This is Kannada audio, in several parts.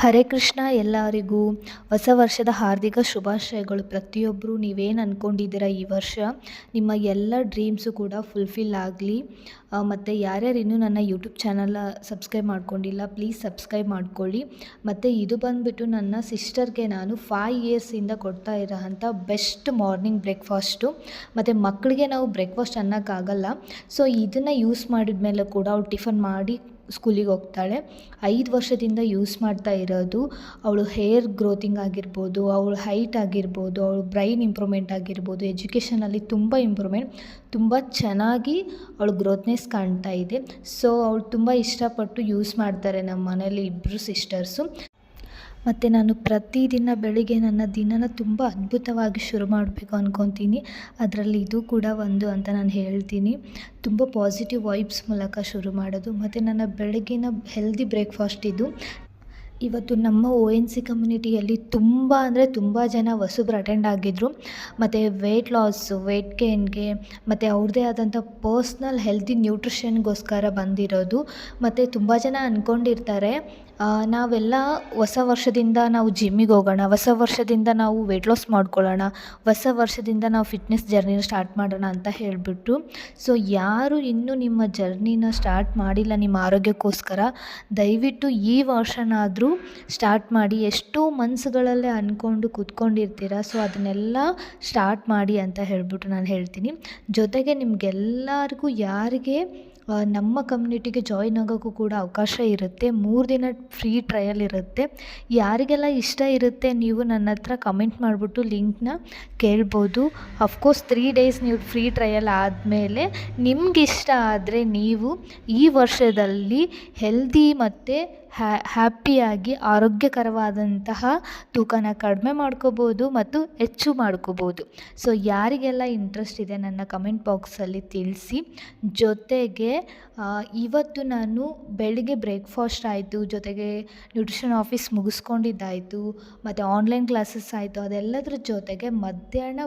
ಹರೇ ಕೃಷ್ಣ. ಎಲ್ಲರಿಗೂ ಹೊಸ ವರ್ಷದ ಹಾರ್ದಿಕ ಶುಭಾಶಯಗಳು. ಪ್ರತಿಯೊಬ್ಬರು ನೀವೇನು ಅಂದ್ಕೊಂಡಿದ್ದೀರ ಈ ವರ್ಷ ನಿಮ್ಮ ಎಲ್ಲ ಡ್ರೀಮ್ಸು ಕೂಡ ಫುಲ್ಫಿಲ್ ಆಗಲಿ. ಮತ್ತು ಯಾರ್ಯಾರು ಇನ್ನೂ ನನ್ನ ಯೂಟ್ಯೂಬ್ ಚಾನಲ್ ಸಬ್ಸ್ಕ್ರೈಬ್ ಮಾಡ್ಕೊಂಡಿಲ್ಲ, ಪ್ಲೀಸ್ ಸಬ್ಸ್ಕ್ರೈಬ್ ಮಾಡ್ಕೊಳ್ಳಿ. ಮತ್ತು ಇದು ಬಂದುಬಿಟ್ಟು ನನ್ನ ಸಿಸ್ಟರ್ಗೆ ನಾನು 5 ಇಯರ್ಸಿಂದ ಕೊಡ್ತಾ ಇರೋ ಅಂಥ ಬೆಸ್ಟ್ ಮಾರ್ನಿಂಗ್ ಬ್ರೇಕ್ಫಾಸ್ಟು. ಮತ್ತು ಮಕ್ಕಳಿಗೆ ನಾವು ಬ್ರೇಕ್ಫಾಸ್ಟ್ ಅನ್ನೋಕ್ಕಾಗಲ್ಲ, ಸೊ ಇದನ್ನು ಯೂಸ್ ಮಾಡಿದ ಮೇಲೆ ಕೂಡ ಅವ್ಳು ಟಿಫನ್ ಮಾಡಿ ಸ್ಕೂಲಿಗೆ ಹೋಗ್ತಾಳೆ. 5 ವರ್ಷದಿಂದ ಯೂಸ್ ಮಾಡ್ತಾ ಇರೋದು. ಅವಳು ಹೇರ್ ಗ್ರೋತಿಂಗ್ ಆಗಿರ್ಬೋದು, ಅವಳು ಹೈಟ್ ಆಗಿರ್ಬೋದು, ಅವಳು ಬ್ರೈನ್ ಇಂಪ್ರೂವ್ಮೆಂಟ್ ಆಗಿರ್ಬೋದು, ಎಜುಕೇಷನಲ್ಲಿ ತುಂಬ ಇಂಪ್ರೂವ್ಮೆಂಟ್, ತುಂಬ ಚೆನ್ನಾಗಿ ಅವಳು ಗ್ರೋತ್ನೆಸ್ ಕಾಣ್ತಾ ಇದೆ. ಸೊ ಅವಳು ತುಂಬ ಇಷ್ಟಪಟ್ಟು ಯೂಸ್ ಮಾಡ್ತಾರೆ ನಮ್ಮ ಮನೇಲಿ ಇಬ್ಬರು ಸಿಸ್ಟರ್ಸು. ಮತ್ತು ನಾನು ಪ್ರತಿದಿನ ಬೆಳಿಗ್ಗೆ ನನ್ನ ದಿನನ ತುಂಬ ಅದ್ಭುತವಾಗಿ ಶುರು ಮಾಡಬೇಕು ಅಂದ್ಕೊತೀನಿ. ಅದರಲ್ಲಿ ಇದು ಕೂಡ ಒಂದು ಅಂತ ನಾನು ಹೇಳ್ತೀನಿ. ತುಂಬ ಪಾಸಿಟಿವ್ ವೈಬ್ಸ್ ಮೂಲಕ ಶುರು ಮಾಡೋದು. ಮತ್ತು ನನ್ನ ಬೆಳಗಿನ ಹೆಲ್ದಿ ಬ್ರೇಕ್ಫಾಸ್ಟ್ ಇದು. ಇವತ್ತು ನಮ್ಮ ONC ಕಮ್ಯುನಿಟಿಯಲ್ಲಿ ತುಂಬ ಅಂದರೆ ತುಂಬ ಜನ ಹೊಸಬ್ರು ಅಟೆಂಡ್ ಆಗಿದ್ದರು. ಮತ್ತು ವೆಯ್ಟ್ ಲಾಸು, ವೆಯ್ಟ್ ಗೇನ್ಗೆ ಮತ್ತು ಅವ್ರದ್ದೇ ಆದಂಥ ಪರ್ಸ್ನಲ್ ಹೆಲ್ದಿ ನ್ಯೂಟ್ರಿಷನ್ಗೋಸ್ಕರ ಬಂದಿರೋದು. ಮತ್ತು ತುಂಬ ಜನ ಅಂದ್ಕೊಂಡಿರ್ತಾರೆ ನಾವೆಲ್ಲ ಹೊಸ ವರ್ಷದಿಂದ ನಾವು ಜಿಮ್ಮಿಗೆ ಹೋಗೋಣ, ಹೊಸ ವರ್ಷದಿಂದ ನಾವು ವೆಯ್ಟ್ ಲಾಸ್ ಮಾಡ್ಕೊಳ್ಳೋಣ, ಹೊಸ ವರ್ಷದಿಂದ ನಾವು ಫಿಟ್ನೆಸ್ ಜರ್ನಿನ ಸ್ಟಾರ್ಟ್ ಮಾಡೋಣ ಅಂತ ಹೇಳಿಬಿಟ್ಟು. ಸೊ ಯಾರು ಇನ್ನೂ ನಿಮ್ಮ ಜರ್ನಿನ ಸ್ಟಾರ್ಟ್ ಮಾಡಿಲ್ಲ ನಿಮ್ಮ ಆರೋಗ್ಯಕ್ಕೋಸ್ಕರ, ದಯವಿಟ್ಟು ಈ ವರ್ಷನಾದರೂ ಸ್ಟಾರ್ಟ್ ಮಾಡಿ. ಎಷ್ಟೋ ಮನಸ್ಸುಗಳಲ್ಲೇ ಅಂದ್ಕೊಂಡು ಕೂತ್ಕೊಂಡಿರ್ತೀರ, ಸೊ ಅದನ್ನೆಲ್ಲ ಸ್ಟಾರ್ಟ್ ಮಾಡಿ ಅಂತ ಹೇಳಿಬಿಟ್ಟು ನಾನು ಹೇಳ್ತೀನಿ. ಜೊತೆಗೆ ನಿಮಗೆಲ್ಲರಿಗೂ ಯಾರಿಗೆ ನಮ್ಮ ಕಮ್ಯುನಿಟಿಗೆ ಜಾಯ್ನ್ ಆಗೋಕ್ಕೂ ಕೂಡ ಅವಕಾಶ ಇರುತ್ತೆ. 3 ದಿನ ಫ್ರೀ ಟ್ರಯಲ್ ಇರುತ್ತೆ. ಯಾರಿಗೆಲ್ಲ ಇಷ್ಟ ಇರುತ್ತೆ ನೀವು ನನ್ನ ಹತ್ರ ಕಮೆಂಟ್ ಮಾಡಿಬಿಟ್ಟು ಲಿಂಕ್ನ ಕೇಳ್ಬೋದು. ಅಫ್ಕೋರ್ಸ್ 3 ಡೇಸ್ ನೀವು ಫ್ರೀ ಟ್ರಯಲ್ ಆದಮೇಲೆ ನಿಮಗಿಷ್ಟ ಆದರೆ ನೀವು ಈ ವರ್ಷದಲ್ಲಿ ಹೆಲ್ದಿ ಮತ್ತು ಹ್ಯಾಪಿಯಾಗಿ ಆರೋಗ್ಯಕರವಾದಂತಹ ತೂಕನ ಕಡಿಮೆ ಮಾಡ್ಕೋಬೋದು ಮತ್ತು ಹೆಚ್ಚು ಮಾಡ್ಕೋಬೋದು. ಸೊ ಯಾರಿಗೆಲ್ಲ ಇಂಟ್ರೆಸ್ಟ್ ಇದೆ ನನ್ನ ಕಮೆಂಟ್ ಬಾಕ್ಸಲ್ಲಿ ತಿಳಿಸಿ. ಜೊತೆಗೆ ಇವತ್ತು ನಾನು ಬೆಳಿಗ್ಗೆ ಬ್ರೇಕ್ಫಾಸ್ಟ್ ಆಯಿತು, ಜೊತೆಗೆ ನ್ಯೂಟ್ರಿಷನ್ ಆಫೀಸ್ ಮುಗಿಸ್ಕೊಂಡಿದ್ದಾಯಿತು, ಮತ್ತು ಆನ್ಲೈನ್ ಕ್ಲಾಸಸ್ ಆಯಿತು. ಅದೆಲ್ಲದ್ರ ಜೊತೆಗೆ ಮಧ್ಯಾಹ್ನ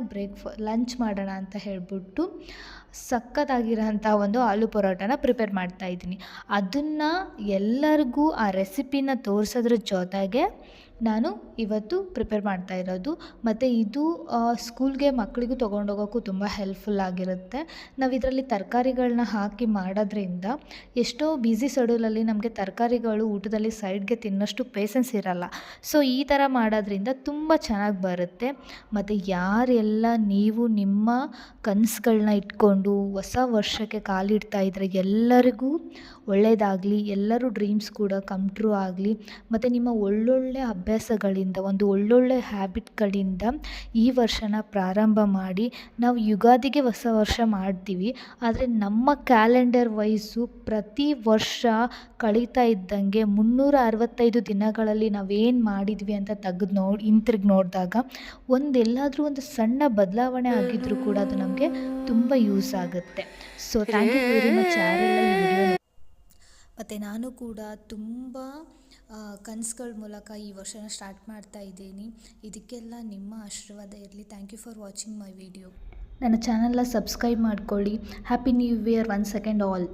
ಲಂಚ್ ಮಾಡೋಣ ಅಂತ ಹೇಳಿಬಿಟ್ಟು ಸಖತ್ತಾಗಿರೋಂಥ ಒಂದು ಆಲೂ ಪರೋಟನ ಪ್ರಿಪೇರ್ ಮಾಡ್ತಾಯಿದ್ದೀನಿ. ಅದನ್ನು ಎಲ್ಲರಿಗೂ ಆ ರೆಸಿಪಿನ ತೋರಿಸೋದ್ರ ಜೊತೆಗೆ ನಾನು ಇವತ್ತು ಪ್ರಿಪೇರ್ ಮಾಡ್ತಾ ಇರೋದು. ಮತ್ತು ಇದು ಸ್ಕೂಲ್ಗೆ ಮಕ್ಕಳಿಗೂ ತೊಗೊಂಡೋಗೋಕ್ಕೂ ತುಂಬ ಹೆಲ್ಪ್ಫುಲ್ ಆಗಿರುತ್ತೆ. ನಾವು ಇದರಲ್ಲಿ ತರಕಾರಿಗಳನ್ನ ಹಾಕಿ ಮಾಡೋದ್ರಿಂದ ಎಷ್ಟೋ ಬ್ಯುಸಿ ಶೆಡ್ಯೂಲಲ್ಲಿ ನಮಗೆ ತರಕಾರಿಗಳು ಊಟದಲ್ಲಿ ಸೈಡ್ಗೆ ತಿನ್ನೋಷ್ಟು ಪೇಷನ್ಸ್ ಇರೋಲ್ಲ. ಸೊ ಈ ಥರ ಮಾಡೋದ್ರಿಂದ ತುಂಬ ಚೆನ್ನಾಗಿ ಬರುತ್ತೆ. ಮತ್ತು ಯಾರೆಲ್ಲ ನೀವು ನಿಮ್ಮ ಕನಸುಗಳನ್ನ ಇಟ್ಕೊಂಡು ಹೊಸ ವರ್ಷಕ್ಕೆ ಕಾಲಿಡ್ತಾ ಇದ್ದರೆ ಎಲ್ಲರಿಗೂ ಒಳ್ಳೆಯದಾಗಲಿ, ಎಲ್ಲರೂ ಡ್ರೀಮ್ಸ್ ಕೂಡ ಕಮ್ ಟ್ರೂ ಆಗಲಿ. ಮತ್ತು ನಿಮ್ಮ ಒಳ್ಳೊಳ್ಳೆ ಅಭ್ಯಾಸಗಳಿಂದ, ಒಂದು ಒಳ್ಳೊಳ್ಳೆ ಹ್ಯಾಬಿಟ್ಗಳಿಂದ ಈ ವರ್ಷನ ಪ್ರಾರಂಭ ಮಾಡಿ. ನಾವು ಯುಗಾದಿಗೆ ಹೊಸ ವರ್ಷ ಮಾಡ್ತೀವಿ, ಆದರೆ ನಮ್ಮ ಕ್ಯಾಲೆಂಡರ್ ವೈಸು ಪ್ರತಿ ವರ್ಷ ಕಳೀತಾ ಇದ್ದಂಗೆ 365 ದಿನಗಳಲ್ಲಿ ನಾವೇನು ಮಾಡಿದ್ವಿ ಅಂತ ಹಿಂತಿರುಗಿ ನೋಡಿದಾಗ ಎಲ್ಲಾದರೂ ಒಂದು ಸಣ್ಣ ಬದಲಾವಣೆ ಆಗಿದ್ದರೂ ಕೂಡ ಅದು ನಮಗೆ ತುಂಬ ಯೂಸ್ ಆಗುತ್ತೆ. So thank you very much ಯಾರೆಲ್ಲ ಈ ವಿಡಿಯೋ. ಮತ್ತು ನಾನು ಕೂಡ ತುಂಬ ಕನಸುಗಳ ಮೂಲಕ ಈ ವರ್ಷನ ಸ್ಟಾರ್ಟ್ ಮಾಡ್ತಾ ಇದ್ದೀನಿ. ಇದಕ್ಕೆಲ್ಲ ನಿಮ್ಮ ಆಶೀರ್ವಾದ ಇರಲಿ. Thank you for watching my video. ನನ್ನ ಚಾನಲ್ನ ಸಬ್ಸ್ಕ್ರೈಬ್ ಮಾಡ್ಕೊಳ್ಳಿ. Happy new year once again all.